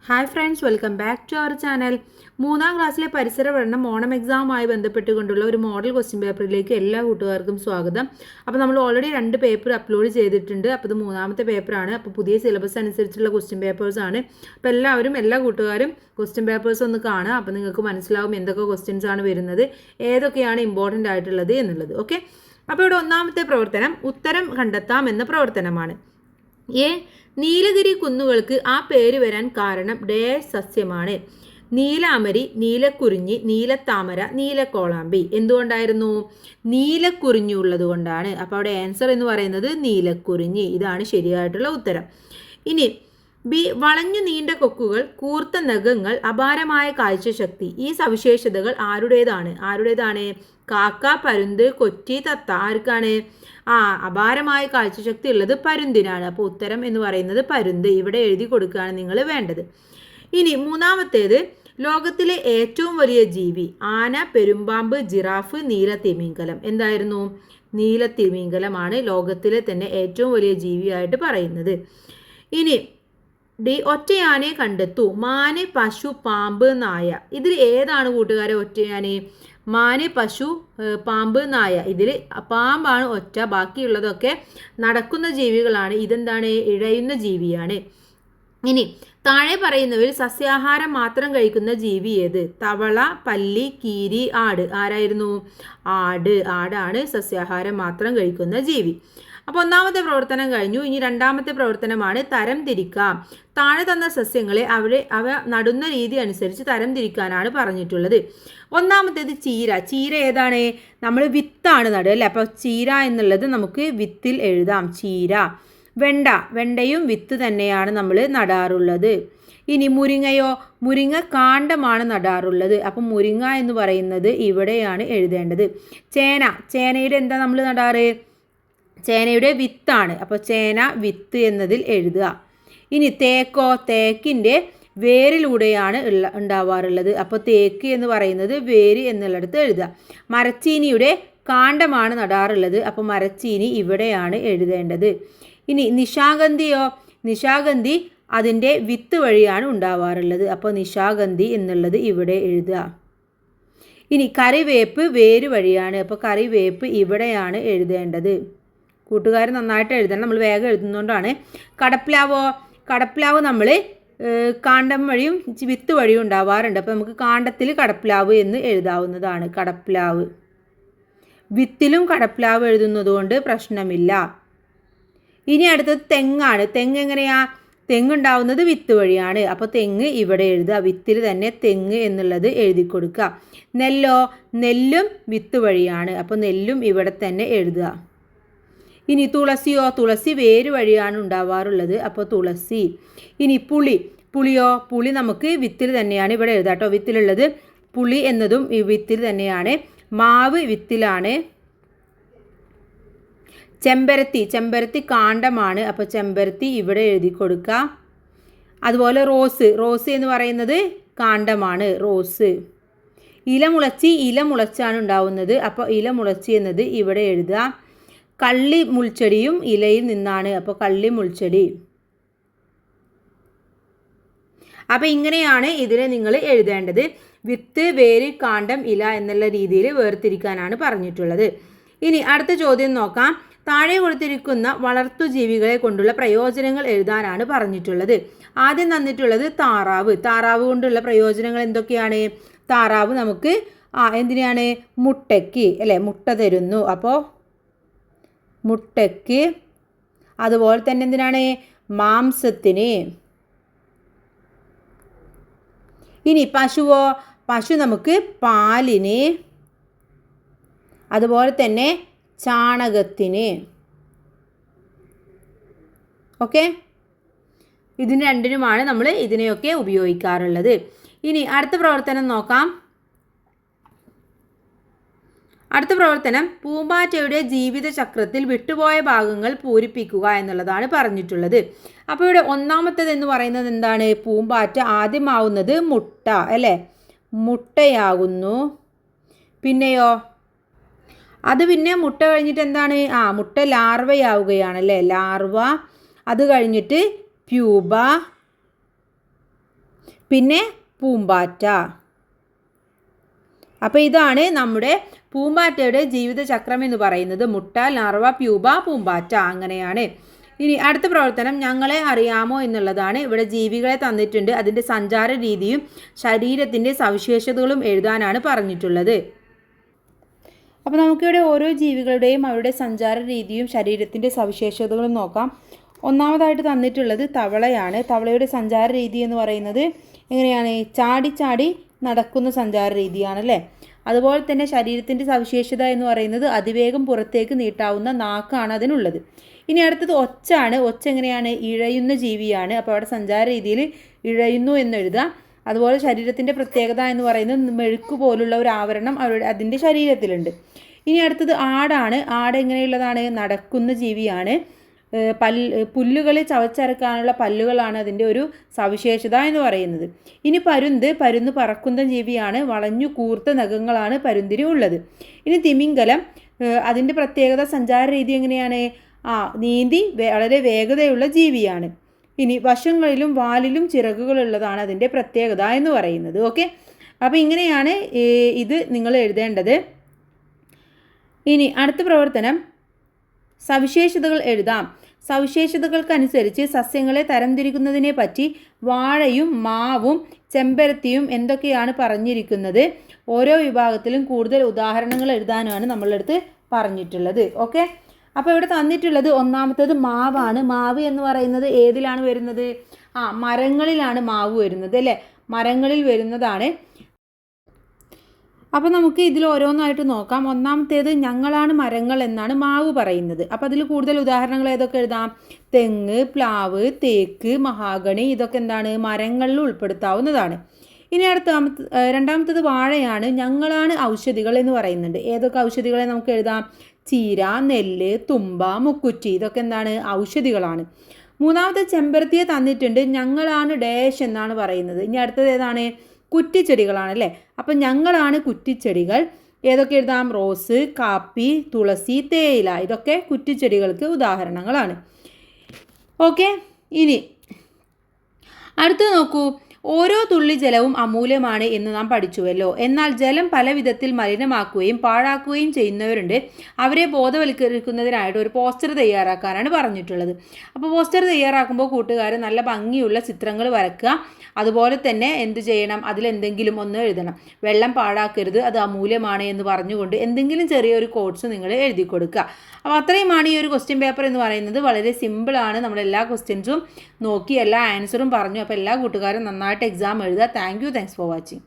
Hi friends, welcome back to our channel. 3ാം ക്ലാസ്സിലെ പരിസര പഠനം ഓണം എക്സാമുമായി ബന്ധപ്പെട്ടുകൊണ്ടുള്ള ഒരു മോഡൽ ക്വസ്റ്റ്യൻ പേപ്പറിലേക്ക് എല്ലാ കൂട്ടുകാർക്കും സ്വാഗതം. അപ്പോൾ നമ്മൾ ഓൾറെഡി 2 പേപ്പർ അപ്ലോഡ് ചെയ്തിട്ടുണ്ട്. അപ്പോൾ ഇത് 3ാമത്തെ പേപ്പറാണ്. അപ്പോൾ പുതിയ സിലബസ് അനുസരിച്ചുള്ള ക്വസ്റ്റ്യൻ പേപ്പേഴ്സാണ്. അപ്പോൾ എല്ലാ കൂട്ടുകാരും ക്വസ്റ്റ്യൻ പേപ്പേഴ്സ് ഒന്ന് കാണുക. അപ്പോൾ നിങ്ങൾക്ക് മനസ്സിലാവും എന്തൊക്കെ ക്വസ്റ്റ്യൻസ് ആണ് വരുന്നത്, ഏതൊക്കെയാണ് ഇമ്പോർട്ടൻ്റ് ആയിട്ടുള്ളത് എന്നുള്ളത്. ഓക്കെ, അപ്പോൾ ഇവിടെ 1ാമത്തെ പ്രവർത്തനം ഉത്തരം കണ്ടെത്താം എന്ന പ്രവർത്തനമാണ്. നീലഗിരി കുന്നുകൾക്ക് ആ പേര് വരാൻ കാരണം ഡേഷ് സസ്യമാണ്. നീലാമരി, നീലക്കുറിഞ്ഞി, നീലത്താമര, നീലക്കോളാമ്പി. എന്തുകൊണ്ടായിരുന്നു? നീലക്കുറിഞ്ഞി ഉള്ളത് കൊണ്ടാണ്. അപ്പോൾ അവിടെ ആൻസർ എന്ന് പറയുന്നത് നീലക്കുറിഞ്ഞി. ഇതാണ് ശരിയായിട്ടുള്ള ഉത്തരം. ഇനി ബി, വളഞ്ഞു നീണ്ട കൊക്കുകൾ, കൂർത്ത നഖങ്ങൾ, അപാരമായ കാഴ്ചശക്തി. ഈ സവിശേഷതകൾ ആരുടേതാണ്? കാക്ക, പരുന്ത്, കൊറ്റി, തത്ത. ആർക്കാണ്? അപാരമായ കാഴ്ചശക്തി ഉള്ളത് പരുന്തിനാണ്. അപ്പോൾ ഉത്തരം എന്ന് പറയുന്നത് പരുന്ത്. ഇവിടെ എഴുതി കൊടുക്കുകയാണ് നിങ്ങൾ വേണ്ടത്. ഇനി 3ാമത്തേത്, ലോകത്തിലെ ഏറ്റവും വലിയ ജീവി. ആന, പെരുമ്പാമ്പ്, ജിറാഫ്, നീലത്തിമിംഗലം. എന്തായിരുന്നു? നീലത്തിമിംഗലമാണ് ലോകത്തിലെ തന്നെ ഏറ്റവും വലിയ ജീവിയായിട്ട് പറയുന്നത്. ഇനി ഡി, ഒറ്റയാനെ കണ്ടെത്തൂ. മാന്, പശു, പാമ്പ്, നായ. ഇതിൽ ഏതാണ് കൂട്ടുകാരെ ഒറ്റയാനെ? മാന്, പശു, പാമ്പ്, നായ. ഇതിൽ പാമ്പാണ് ഒറ്റ, ബാക്കിയുള്ളതൊക്കെ നടക്കുന്ന ജീവികളാണ്. ഇതെന്താണ്? ഇഴയുന്ന ജീവിയാണ്. ഇനി താഴെ പറയുന്നവയിൽ സസ്യാഹാരം മാത്രം കഴിക്കുന്ന ജീവി ഏത്? തവള, പല്ലി, കീരി, ആട്. ആരായിരുന്നു? ആടാണ് സസ്യാഹാരം മാത്രം കഴിക്കുന്ന ജീവി. അപ്പോൾ 1ാമത്തെ പ്രവർത്തനം കഴിഞ്ഞു. ഇനി 2ാമത്തെ പ്രവർത്തനമാണ് തരം തിരിക്കാം. താഴെ തന്ന സസ്യങ്ങളെ അവ നടുന്ന രീതി അനുസരിച്ച് തരം തിരിക്കാനാണ് പറഞ്ഞിട്ടുള്ളത്. 1ാമത്തേത് ചീര ഏതാണ്? നമ്മൾ വിത്താണ് നടുക അല്ലേ? അപ്പോൾ ചീര എന്നുള്ളത് നമുക്ക് വിത്തിൽ എഴുതാം, ചീര. വെണ്ടയും വിത്ത് തന്നെയാണ് നമ്മൾ നടാറുള്ളത്. ഇനി മുരിങ്ങ കാണ്ഡമാണ് നടാറുള്ളത്. അപ്പം മുരിങ്ങ എന്ന് പറയുന്നത് ഇവിടെയാണ് എഴുതേണ്ടത്. ചേനയുടെ എന്താ നമ്മൾ നടാറ്? ചേനയുടെ വിത്താണ്. അപ്പോൾ ചേന വിത്ത് എന്നതിൽ എഴുതുക. ഇനി തേക്കിൻ്റെ വേരിലൂടെയാണ് ഉണ്ടാവാറുള്ളത്. അപ്പോൾ തേക്ക് എന്ന് പറയുന്നത് വേര് എന്നുള്ളിടത്ത് എഴുതുക. മരച്ചീനിയുടെ കാണ്ഡമാണ് നടാറുള്ളത്. അപ്പോൾ മരച്ചീനി ഇവിടെയാണ് എഴുതേണ്ടത്. ഇനി നിശാഗന്ധി അതിൻ്റെ വിത്ത് വഴിയാണ് ഉണ്ടാവാറുള്ളത്. അപ്പോൾ നിശാഗന്ധി എന്നുള്ളത് ഇവിടെ എഴുതുക. ഇനി കറിവേപ്പ് വേര് വഴിയാണ്. അപ്പോൾ കറിവേപ്പ് ഇവിടെയാണ് എഴുതേണ്ടത്. കൂട്ടുകാർ നന്നായിട്ട് എഴുതണം, നമ്മൾ വേഗം എഴുതുന്നതുകൊണ്ടാണ്. കടപ്ലാവ് നമ്മൾ കാണ്ഡം വഴിയും വിത്ത് വഴിയും ഉണ്ടാവാറുണ്ട്. അപ്പോൾ നമുക്ക് കാണ്ഡത്തിൽ കടപ്ലാവ് എന്ന് എഴുതാവുന്നതാണ്. കടപ്ലാവ്. വിത്തിലും കടപ്ലാവ് എഴുതുന്നതുകൊണ്ട് പ്രശ്നമില്ല. ഇനി അടുത്തത് തെങ്ങാണ്. തെങ്ങുണ്ടാവുന്നത് വിത്ത് വഴിയാണ്. അപ്പോൾ തെങ്ങ് ഇവിടെ എഴുതുക. വിത്തിൽ തന്നെ തെങ്ങ് എന്നുള്ളത് എഴുതി കൊടുക്കുക. നെല്ലും വിത്ത് വഴിയാണ്. അപ്പോൾ നെല്ലും ഇവിടെ തന്നെ എഴുതുക. ഇനി തുളസി വേര് വഴിയാണ് ഉണ്ടാവാറുള്ളത്. അപ്പോൾ തുളസി. ഇനി പുളി നമുക്ക് വിത്തിൽ തന്നെയാണ് ഇവിടെ എഴുതാം കേട്ടോ. വിത്തിലുള്ളത് പുളി എന്നതും ഈ വിത്തിൽ തന്നെയാണ്. മാവ് വിത്തിലാണ്. ചെമ്പരത്തി കാണ്ഡമാണ്. അപ്പോൾ ചെമ്പരത്തി ഇവിടെ എഴുതി കൊടുക്കുക. അതുപോലെ റോസ് എന്ന് പറയുന്നത് കാണ്ഡമാണ്, റോസ്. ഇല മുളച്ചാണ് ഉണ്ടാവുന്നത്. അപ്പോൾ ഇല മുളച്ചി എന്നത് ഇവിടെ എഴുതുക. കള്ളി മുൾച്ചെടിയും ഇലയിൽ നിന്നാണ്. അപ്പോൾ കള്ളി മുൾച്ചെടി. അപ്പോൾ ഇങ്ങനെയാണ് ഇതിനെ നിങ്ങൾ എഴുതേണ്ടത്. വിത്ത്, വേര്, കാണ്ഡം, ഇല എന്നുള്ള രീതിയിൽ വേർതിരിക്കാനാണ് പറഞ്ഞിട്ടുള്ളത്. ഇനി അടുത്ത ചോദ്യം നോക്കാം. താഴെ കൊടുത്തിരിക്കുന്ന വളർത്തുജീവികളെ കൊണ്ടുള്ള പ്രയോജനങ്ങൾ എഴുതാനാണ് പറഞ്ഞിട്ടുള്ളത്. ആദ്യം തന്നിട്ടുള്ളത് താറാവ് കൊണ്ടുള്ള പ്രയോജനങ്ങൾ എന്തൊക്കെയാണ്? താറാവ് നമുക്ക് എന്തിനാണ്? മുട്ടയ്ക്ക് അല്ലേ? മുട്ട തരുന്നു. അപ്പോൾ മുട്ടയ്ക്ക്. അതുപോലെ തന്നെ എന്തിനാണ്? മാംസത്തിന്. ഇനി പശു നമുക്ക് പാലിന്. അതുപോലെ തന്നെ ചാണകത്തിന്. ഓക്കെ, ഇതിന് രണ്ടിനുമാണ് നമ്മൾ ഇതിനെയൊക്കെ ഉപയോഗിക്കാറുള്ളത്. ഇനി അടുത്ത പ്രവർത്തനം നോക്കാം. അടുത്ത പ്രവർത്തനം പൂമ്പാറ്റയുടെ ജീവിതചക്രത്തിൽ വിട്ടുപോയ ഭാഗങ്ങൾ പൂരിപ്പിക്കുക എന്നുള്ളതാണ് പറഞ്ഞിട്ടുള്ളത്. അപ്പോൾ ഇവിടെ 1ാമത്തേത് എന്ന് പറയുന്നത് എന്താണ്? പൂമ്പാറ്റ ആദ്യമാവുന്നത് മുട്ട അല്ലേ? മുട്ടയാകുന്നു. പിന്നെയോ അത് പിന്നെ മുട്ട കഴിഞ്ഞിട്ട് എന്താണ്? മുട്ട ലാർവയാവുകയാണല്ലേ? ലാർവ. അത് കഴിഞ്ഞിട്ട് പ്യൂബ. പിന്നെ പൂമ്പാറ്റ. അപ്പോൾ ഇതാണ് നമ്മുടെ പൂമ്പാറ്റയുടെ ജീവിതചക്രം എന്ന് പറയുന്നത്. മുട്ട, ലാർവ, പ്യൂപ, പൂമ്പാറ്റ, അങ്ങനെയാണ്. ഇനി അടുത്ത പ്രവർത്തനം ഞങ്ങളെ അറിയാമോ എന്നുള്ളതാണ്. ഇവിടെ ജീവികളെ തന്നിട്ടുണ്ട്, അതിൻ്റെ സഞ്ചാര രീതിയും ശരീരത്തിൻ്റെ സവിശേഷതകളും എഴുതാനാണ് പറഞ്ഞിട്ടുള്ളത്. അപ്പോൾ നമുക്കിവിടെ ഓരോ ജീവികളുടെയും അവരുടെ സഞ്ചാര രീതിയും ശരീരത്തിൻ്റെ സവിശേഷതകളും നോക്കാം. ഒന്നാമതായിട്ട് തന്നിട്ടുള്ളത് തവളയാണ്. തവളയുടെ സഞ്ചാര രീതി എന്ന് പറയുന്നത് എങ്ങനെയാണ്? ചാടി ചാടി നടക്കുന്ന സഞ്ചാര രീതിയാണല്ലേ. അതുപോലെ തന്നെ ശരീരത്തിൻ്റെ സവിശേഷത എന്ന് പറയുന്നത് അതിവേഗം പുറത്തേക്ക് നീട്ടാവുന്ന നാക്കാണ് അതിനുള്ളത്. ഇനി അടുത്തത് ഒച്ചാണ്. ഒച്ച എങ്ങനെയാണ്? ഇഴയുന്ന ജീവിയാണ്. അപ്പോൾ അവിടെ സഞ്ചാര രീതിയിൽ ഇഴയുന്നു എന്നെഴുതാം. അതുപോലെ ശരീരത്തിൻ്റെ പ്രത്യേകത എന്ന് പറയുന്നത് മെഴുക്ക് പോലുള്ള ഒരു ആവരണം അതിൻ്റെ ശരീരത്തിലുണ്ട്. ഇനി അടുത്തത് ആടാണ്. ആട് എങ്ങനെയുള്ളതാണ്? നടക്കുന്ന ജീവിയാണ്. പുല്ലുകൾ ചവച്ചരക്കാനുള്ള പല്ലുകളാണ് അതിൻ്റെ ഒരു സവിശേഷത എന്ന് പറയുന്നത്. ഇനി പരുന്ത് പറക്കുന്ന ജീവിയാണ്. വളഞ്ഞു കൂർത്ത നഖങ്ങളാണ് പരുന്തിന് ഉള്ളത്. ഇനി തിമിംഗലം, അതിൻ്റെ പ്രത്യേകത സഞ്ചാര രീതി എങ്ങനെയാണ്? നീന്തി വളരെ വേഗതയുള്ള ജീവിയാണ്. ഇനി വശങ്ങളിലും വാലിലും ചിറകുകളുള്ളതാണ് അതിൻ്റെ പ്രത്യേകത എന്ന് പറയുന്നത്. ഓക്കെ, അപ്പോൾ ഇങ്ങനെയാണ് ഇത് നിങ്ങൾ എഴുതേണ്ടത്. ഇനി അടുത്ത പ്രവർത്തനം സവിശേഷതകൾ എഴുതാം. സവിശേഷതകൾക്കനുസരിച്ച് സസ്യങ്ങളെ തരംതിരിക്കുന്നതിനെ പറ്റി വാഴയും മാവും ചെമ്പരത്തിയും എന്തൊക്കെയാണ് പറഞ്ഞിരിക്കുന്നത്? ഓരോ വിഭാഗത്തിലും കൂടുതൽ ഉദാഹരണങ്ങൾ എഴുതാനാണ് നമ്മളടുത്ത് പറഞ്ഞിട്ടുള്ളത്. ഓക്കെ, അപ്പോൾ ഇവിടെ തന്നിട്ടുള്ളത് ഒന്നാമത്തേത് മാവാണ്. മാവ് എന്ന് പറയുന്നത് ഏതിലാണ് വരുന്നത്? മരങ്ങളിലാണ് മാവ് വരുന്നത് അല്ലേ. മരങ്ങളിൽ വരുന്നതാണ്. അപ്പോൾ നമുക്ക് ഇതിൽ ഓരോന്നായിട്ട് നോക്കാം. ഒന്നാമത്തേത് ഞങ്ങളാണ് മരങ്ങൾ എന്നാണ് മാവ് പറയുന്നത്. അപ്പോൾ അതിൽ കൂടുതൽ ഉദാഹരണങ്ങൾ ഏതൊക്കെ എഴുതാം? തെങ്ങ്, പ്ലാവ്, തേക്ക്, മഹാഗണി, ഇതൊക്കെ എന്താണ്? മരങ്ങളിൽ ഉൾപ്പെടുത്താവുന്നതാണ്. ഇനി രണ്ടാമത്തേത് വാഴയാണ്. ഞങ്ങളാണ് ഔഷധികൾ എന്ന് പറയുന്നുണ്ട്. ഏതൊക്കെ ഔഷധികളെ നമുക്ക് എഴുതാം? ചീര, നെല്ല്, തുമ്പ, മുക്കുറ്റി, ഇതൊക്കെ എന്താണ്? ഔഷധികളാണ്. മൂന്നാമത്തെ ചെമ്പരത്തിയെ തന്നിട്ടുണ്ട്. ഞങ്ങളാണ് ഡാഷ് എന്നാണ് പറയുന്നത്. ഇനി അടുത്തത് ഏതാണ്? കുറ്റിച്ചെടികളാണ് അല്ലേ. അപ്പം ഞങ്ങളാണ് കുറ്റിച്ചെടികൾ. ഏതൊക്കെ എഴുതാം? റോസ്, കാപ്പി, തുളസി, തേയില, ഇതൊക്കെ കുറ്റിച്ചെടികൾക്ക് ഉദാഹരണങ്ങളാണ്. ഓക്കെ, ഇനി അടുത്തത് നോക്കൂ. ഓരോ തുള്ളി ജലവും അമൂല്യമാണ് എന്ന് നാം പഠിച്ചുവല്ലോ. എന്നാൽ ജലം പല വിധത്തിൽ മലിനമാക്കുകയും പാഴാക്കുകയും ചെയ്യുന്നവരുണ്ട്. അവരെ ബോധവൽക്കരിക്കുന്നതിനായിട്ട് ഒരു പോസ്റ്റർ തയ്യാറാക്കാനാണ് പറഞ്ഞിട്ടുള്ളത്. അപ്പോൾ പോസ്റ്റർ തയ്യാറാക്കുമ്പോൾ കൂട്ടുകാർ നല്ല ഭംഗിയുള്ള ചിത്രങ്ങൾ വരയ്ക്കുക. അതുപോലെ തന്നെ എന്ത് ചെയ്യണം? അതിലെന്തെങ്കിലും ഒന്ന് എഴുതണം. വെള്ളം പാഴാക്കരുത്, അത് അമൂല്യമാണ് എന്ന് പറഞ്ഞുകൊണ്ട് എന്തെങ്കിലും ചെറിയൊരു കോട്ട്സ് നിങ്ങൾ എഴുതി കൊടുക്കുക. അപ്പോൾ അത്രയുമാണ് ഈ ഒരു ക്വസ്റ്റ്യൻ പേപ്പർ എന്ന് പറയുന്നത്. വളരെ സിമ്പിളാണ്. നമ്മളെല്ലാ ക്വസ്റ്റ്യൻസും നോക്കി എല്ലാ ആൻസറും പറഞ്ഞു. അപ്പോൾ എല്ലാ കൂട്ടുകാരും നന്നായിട്ട് എക്സാം എഴുതുക. Thanks for watching.